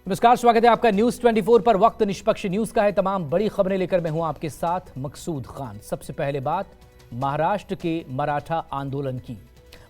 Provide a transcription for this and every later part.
नमस्कार, स्वागत है आपका न्यूज 24 पर। वक्त निष्पक्ष न्यूज का है। तमाम बड़ी खबरें लेकर मैं हूं आपके साथ मकसूद खान। सबसे पहले बात महाराष्ट्र के मराठा आंदोलन की।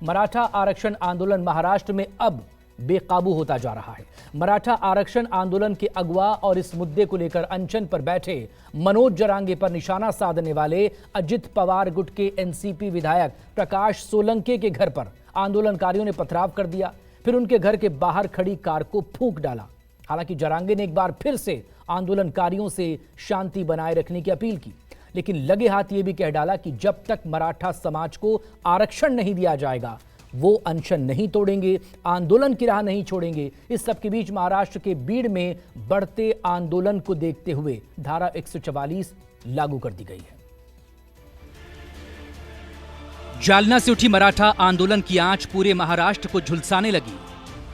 मराठा आरक्षण आंदोलन महाराष्ट्र में अब बेकाबू होता जा रहा है। मराठा आरक्षण आंदोलन के अगवा और इस मुद्दे को लेकर अनशन पर बैठे मनोज जरांगे पर निशाना साधने वाले अजित पवार गुट के एनसीपी विधायक प्रकाश सोलंके के घर पर आंदोलनकारियों ने पथराव कर दिया। फिर उनके घर के बाहर खड़ी कार को फूंक डाला। हालांकि जरांगे ने एक बार फिर से आंदोलनकारियों से शांति बनाए रखने की अपील की, लेकिन लगे हाथ ये भी कह डाला कि जब तक मराठा समाज को आरक्षण नहीं दिया जाएगा वो अनशन नहीं तोड़ेंगे, आंदोलन की राह नहीं छोड़ेंगे। इस सब के बीच महाराष्ट्र के बीड़ में बढ़ते आंदोलन को देखते हुए धारा 144 लागू कर दी गई है। जालना से उठी मराठा आंदोलन की आंच पूरे महाराष्ट्र को झुलसाने लगी।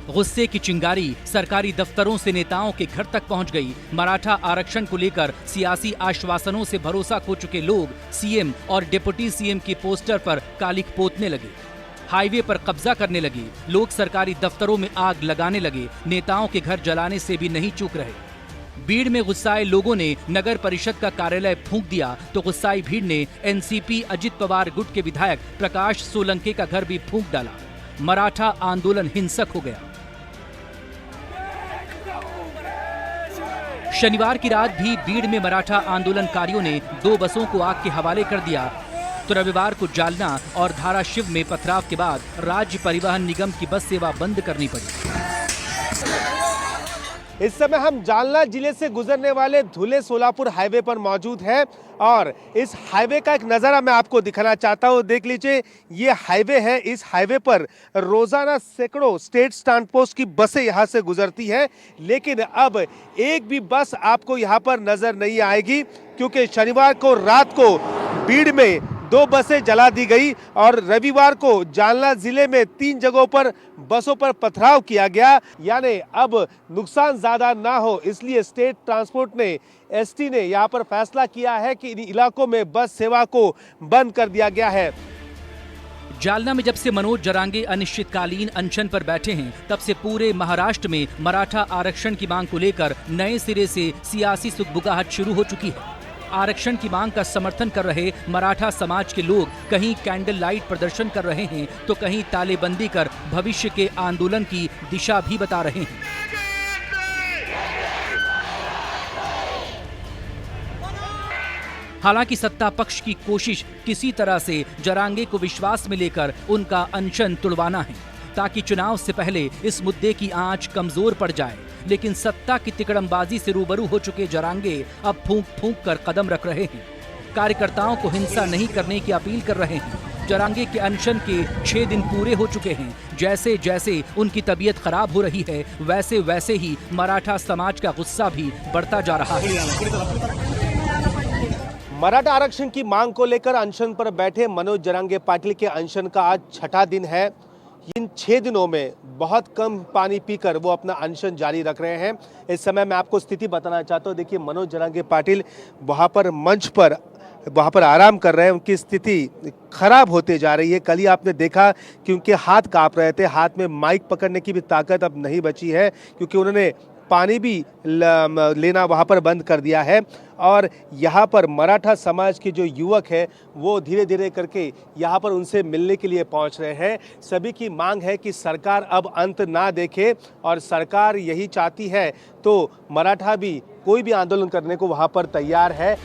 गुस्से की चिंगारी सरकारी दफ्तरों से नेताओं के घर तक पहुंच गई। मराठा आरक्षण को लेकर सियासी आश्वासनों से भरोसा खो चुके लोग सीएम और डिप्टी सीएम के पोस्टर पर कालिख पोतने लगे, हाईवे पर कब्जा करने लगे। लोग सरकारी दफ्तरों में आग लगाने लगे, नेताओं के घर जलाने से भी नहीं चूक रहे। भीड़ में गुस्साए लोगों ने नगर परिषद का कार्यालय फूंक दिया तो गुस्साई भीड़ ने एनसीपी अजित पवार गुट के विधायक प्रकाश सोलंके का घर भी फूंक डाला। मराठा आंदोलन हिंसक हो गया। शनिवार की रात भी भीड़ में मराठा आंदोलनकारियों ने 2 बसों को आग के हवाले कर दिया तो रविवार को जालना और धाराशिव में पथराव के बाद राज्य परिवहन निगम की बस सेवा बंद करनी पड़ी। इस समय हम जालना जिले से गुजरने वाले धुले सोलापुर हाईवे पर मौजूद हैं और इस हाईवे का एक नज़ारा मैं आपको दिखाना चाहता हूं। देख लीजिए, ये हाईवे है। इस हाईवे पर रोजाना सैकड़ों स्टेट ट्रांसपोर्ट की बसें यहां से गुजरती हैं, लेकिन अब एक भी बस आपको यहां पर नजर नहीं आएगी क्योंकि शनिवार को रात को भीड़ में 2 बसें जला दी गई और रविवार को जालना जिले में 3 जगहों पर बसों पर पथराव किया गया। यानी अब नुकसान ज्यादा ना हो, इसलिए स्टेट ट्रांसपोर्ट ने एसटी ने यहां पर फैसला किया है कि इन इलाकों में बस सेवा को बंद कर दिया गया है। जालना में जब से मनोज जरांगे अनिश्चितकालीन अनशन पर बैठे हैं, तब से पूरे महाराष्ट्र में मराठा आरक्षण की मांग को लेकर नए सिरे से सियासी सुगबुगाहट शुरू हो चुकी है। आरक्षण की मांग का समर्थन कर रहे मराठा समाज के लोग कहीं कैंडल लाइट प्रदर्शन कर रहे हैं तो कहीं तालेबंदी कर भविष्य के आंदोलन की दिशा भी बता रहे हैं। हालांकि सत्ता पक्ष की कोशिश किसी तरह से जरांगे को विश्वास में लेकर उनका अनशन तुड़वाना है ताकि चुनाव से पहले इस मुद्दे की आंच कमजोर पड़ जाए। लेकिन सत्ता की तिकड़मबाजी से रूबरू हो चुके जरांगे अब फूंक फूंक कर कदम रख रहे हैं। कार्यकर्ताओं को हिंसा नहीं करने की अपील कर रहे हैं। जरांगे के अनशन के 6 दिन पूरे हो चुके हैं। जैसे जैसे उनकी तबीयत खराब हो रही है वैसे वैसे ही मराठा समाज का गुस्सा भी बढ़ता जा रहा है। मराठा आरक्षण की मांग को लेकर अनशन पर बैठे मनोज जरांगे पाटिल के अनशन का आज 6ठा दिन है। इन 6 दिनों में बहुत कम पानी पीकर वो अपना अनशन जारी रख रहे हैं। इस समय मैं आपको स्थिति बताना चाहता हूँ। देखिए, मनोज जरांगे पाटिल वहाँ पर मंच पर वहाँ पर आराम कर रहे हैं। उनकी स्थिति खराब होते जा रही है। कल ही आपने देखा कि उनके हाथ कांप रहे थे, हाथ में माइक पकड़ने की भी ताकत अब नहीं बची है क्योंकि उन्होंने पानी भी लेना वहाँ पर बंद कर दिया है। और यहाँ पर मराठा समाज के जो युवक है वो धीरे धीरे करके यहाँ पर उनसे मिलने के लिए पहुँच रहे हैं। सभी की मांग है कि सरकार अब अंत ना देखे और सरकार यही चाहती है तो मराठा भी कोई भी आंदोलन करने को वहाँ पर तैयार है।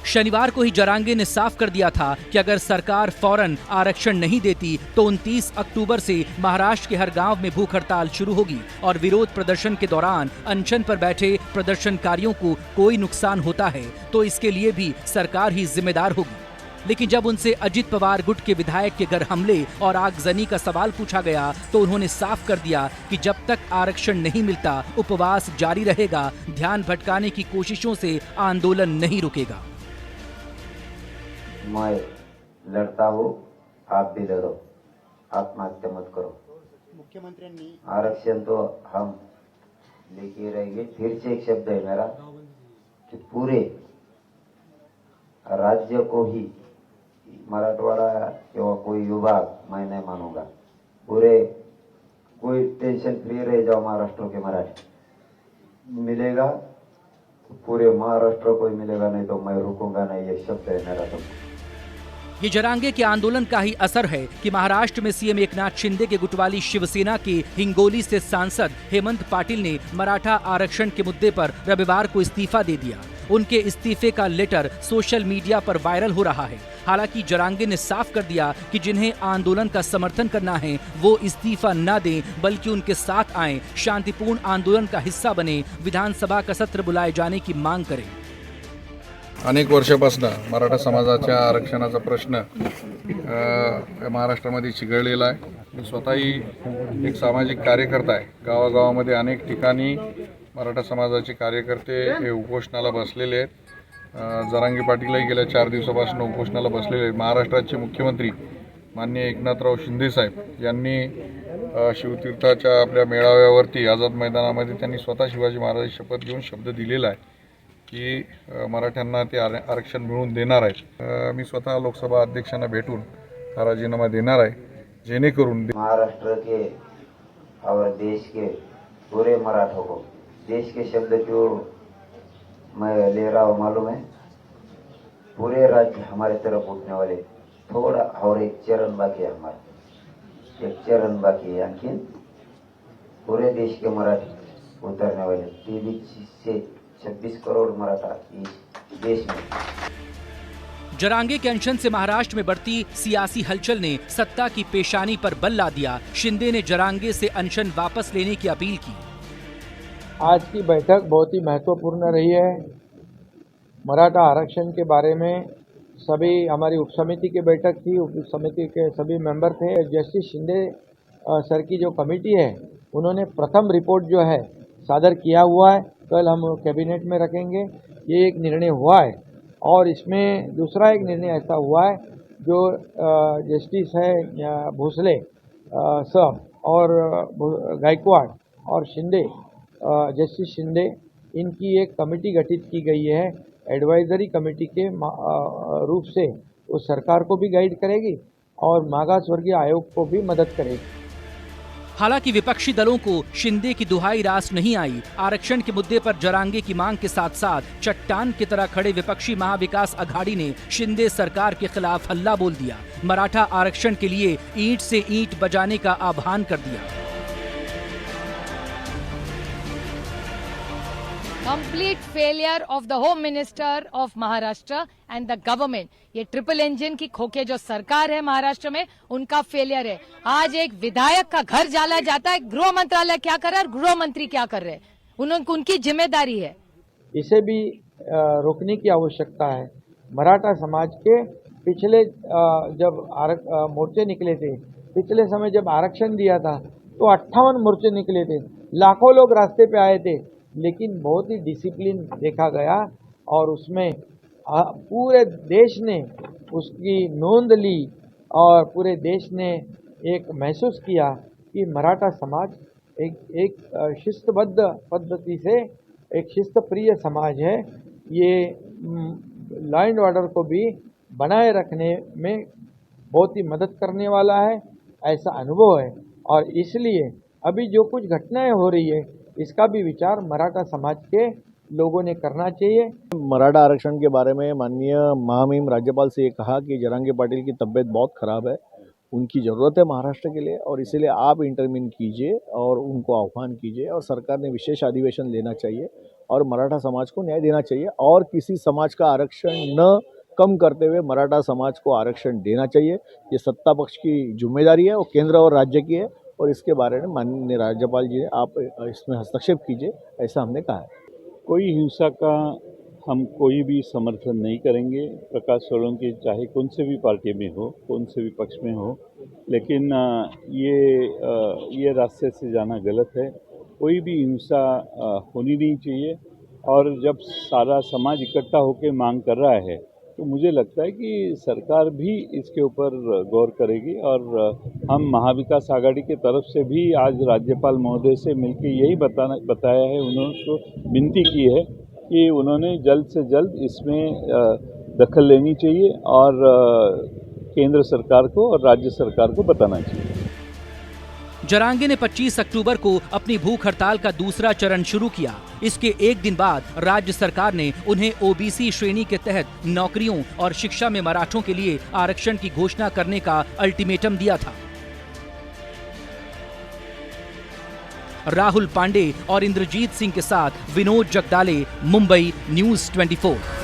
शनिवार को ही जरांगे ने साफ कर दिया था कि अगर सरकार फौरन आरक्षण नहीं देती तो 29 अक्टूबर से महाराष्ट्र के हर गांव में भूख हड़ताल शुरू होगी और विरोध प्रदर्शन के दौरान अनशन पर बैठे प्रदर्शनकारियों को कोई नुकसान होता है तो इसके लिए भी सरकार ही जिम्मेदार होगी। लेकिन जब उनसे अजित पवार गुट के विधायक के घर हमले और आगजनी का सवाल पूछा गया तो उन्होंने साफ कर दिया कि जब तक आरक्षण नहीं मिलता उपवास जारी रहेगा। ध्यान भटकाने की कोशिशों से आंदोलन नहीं रुकेगा। मैं लड़ता हूँ, आप भी लड़ो, आत्महत्या मत करो। मुख्यमंत्र्यांनी आरक्षण तो हम लेके रहेंगे। फिर से एक शब्द है मेरा कि पूरे राज्य को ही मराठवाड़ा या कोई विभाग मैं नहीं मानूंगा। पूरे कोई टेंशन फ्री रह जाओ महाराष्ट्र के मराठी। मिलेगा तो पूरे महाराष्ट्र को ही मिलेगा, नहीं तो मैं रुकूंगा नहीं, ये शब्द है मेरा। तो ये जरांगे के आंदोलन का ही असर है कि महाराष्ट्र में सीएम एकनाथ शिंदे के गुटवाली शिवसेना के हिंगोली से सांसद हेमंत पाटिल ने मराठा आरक्षण के मुद्दे पर रविवार को इस्तीफा दे दिया। उनके इस्तीफे का लेटर सोशल मीडिया पर वायरल हो रहा है। हालांकि जरांगे ने साफ कर दिया कि जिन्हें आंदोलन का समर्थन करना है वो इस्तीफा न दें, बल्कि उनके साथ आएं, शांतिपूर्ण आंदोलन का हिस्सा बने, विधानसभा का सत्र बुलाए जाने की मांग करें। अनेक वर्षापासून मराठा समाजाच्या आरक्षणाचा प्रश्न महाराष्ट्रामध्ये चिघळलेला आहे। मी स्वतःही एक सामाजिक कार्यकर्ता आहे। गावागावामध्ये अनेक ठिकाणी मराठा समाजाचे कार्यकर्ते हे उपोषणाला बसलेले आहेत। जरांगे पाटीलही गेल्या 4 दिवसापासून उपोषणाला बसलेले आहेत। महाराष्ट्राचे मुख्यमंत्री माननीय एकनाथराव शिंदे साहेब यांनी शिवतीर्थाच्या आपल्या मेळाव्यावरती आझाद मैदानामध्ये त्यांनी स्वतः शिवाजी महाराज शपथ घेऊन शब्द दिलेला आहे की मराठ्यांना ते आरक्षण मिळवून देणार आहेत। मी स्वतः लोकसभा अध्यक्षांना भेटून हा राजीनामा देणार आहे, जेणेकरून महाराष्ट्र के और देश के पूरे मराठों को, देश के शब्द क्यों मैं ले रहा हूँ मालूम है, पूरे राज्य हमारे तरफ उठने वाले, थोड़ा और एक चरण बाकी है, हमारा एक चरण बाकी है, लेकिन पूरे देश के मराठी उतरने वाले 23 से 26 करोड़ मराठा इस देश में। जरांगे के अनशन से महाराष्ट्र में बढ़ती सियासी हलचल ने सत्ता की पेशानी पर बल ला दिया। शिंदे ने जरांगे से अनशन वापस लेने की अपील की। आज की बैठक बहुत ही महत्वपूर्ण रही है। मराठा आरक्षण के बारे में सभी हमारी उप समिति की बैठक थी, उप समिति के सभी मेंबर थे। जस्टिस शिंदे सर की जो कमेटी है उन्होंने प्रथम रिपोर्ट जो है सादर किया हुआ है, कल हम कैबिनेट में रखेंगे। ये एक निर्णय हुआ है और इसमें दूसरा एक निर्णय ऐसा हुआ है जो जस्टिस है भोसले साहब और गायकवाड़ और शिंदे, जस्टिस शिंदे, इनकी एक कमेटी गठित की गई है एडवाइजरी कमेटी के रूप से। वो सरकार को भी गाइड करेगी और मागास वर्गीय आयोग को भी मदद करेगी। हालांकि विपक्षी दलों को शिंदे की दुहाई रास नहीं आई। आरक्षण के मुद्दे पर जरांगे की मांग के साथ साथ चट्टान की तरह खड़े विपक्षी महाविकास अघाड़ी ने शिंदे सरकार के खिलाफ हल्ला बोल दिया। मराठा आरक्षण के लिए ईंट से ईंट बजाने का आह्वान कर दिया। Complete failure of the home minister of Maharashtra and the government. ये ट्रिपल इंजन की खोखे जो सरकार है महाराष्ट्र में, उनका फेलियर है। आज एक विधायक का घर जला जाता है, गृह मंत्रालय क्या कर रहा है, गृह मंत्री क्या कर रहे हैं, उनकी जिम्मेदारी है। इसे भी रोकने की आवश्यकता है। मराठा समाज के पिछले जब मोर्चे निकले थे, पिछले समय जब आरक्षण दिया था तो 58 मोर्चे निकले थे, लाखों लोग रास्ते पे आए थे, लेकिन बहुत ही डिसिप्लिन देखा गया और उसमें पूरे देश ने उसकी नोंद ली और पूरे देश ने एक महसूस किया कि मराठा समाज एक शिस्तबद्ध पद्धति से एक शिस्तप्रिय समाज है। ये लॉ एंड ऑर्डर को भी बनाए रखने में बहुत ही मदद करने वाला है, ऐसा अनुभव है। और इसलिए अभी जो कुछ घटनाएं हो रही है इसका भी विचार मराठा समाज के लोगों ने करना चाहिए। मराठा आरक्षण के बारे में माननीय महामहिम राज्यपाल से ये कहा कि जरांगे पाटिल की तबीयत बहुत ख़राब है, उनकी ज़रूरत है महाराष्ट्र के लिए और इसीलिए आप इंटरवीन कीजिए और उनको आह्वान कीजिए और सरकार ने विशेष अधिवेशन लेना चाहिए और मराठा समाज को न्याय देना चाहिए और किसी समाज का आरक्षण न कम करते हुए मराठा समाज को आरक्षण देना चाहिए। ये सत्ता पक्ष की जिम्मेदारी है, वो केंद्र और राज्य की है और इसके बारे में माननीय राज्यपाल जी ने आप इसमें हस्तक्षेप कीजिए, ऐसा हमने कहा है। कोई हिंसा का हम कोई भी समर्थन नहीं करेंगे। प्रकाश सोलंकी चाहे कौन से भी पार्टी में हो, कौन से भी पक्ष में हो, लेकिन ये रास्ते से जाना गलत है। कोई भी हिंसा होनी नहीं चाहिए और जब सारा समाज इकट्ठा होकर मांग कर रहा है तो मुझे लगता है कि सरकार भी इसके ऊपर गौर करेगी और हम महाविकास आघाड़ी के तरफ से भी आज राज्यपाल महोदय से मिलकर यही बताया है, उन्होंने तो विनती की है कि उन्होंने जल्द से जल्द इसमें दखल लेनी चाहिए और केंद्र सरकार को और राज्य सरकार को बताना चाहिए। जरांगे ने 25 अक्टूबर को अपनी भूख हड़ताल का दूसरा चरण शुरू किया। इसके एक दिन बाद राज्य सरकार ने उन्हें ओबीसी श्रेणी के तहत नौकरियों और शिक्षा में मराठों के लिए आरक्षण की घोषणा करने का अल्टीमेटम दिया था। राहुल पांडे और इंद्रजीत सिंह के साथ विनोद जगदाले, मुंबई, न्यूज़ 24।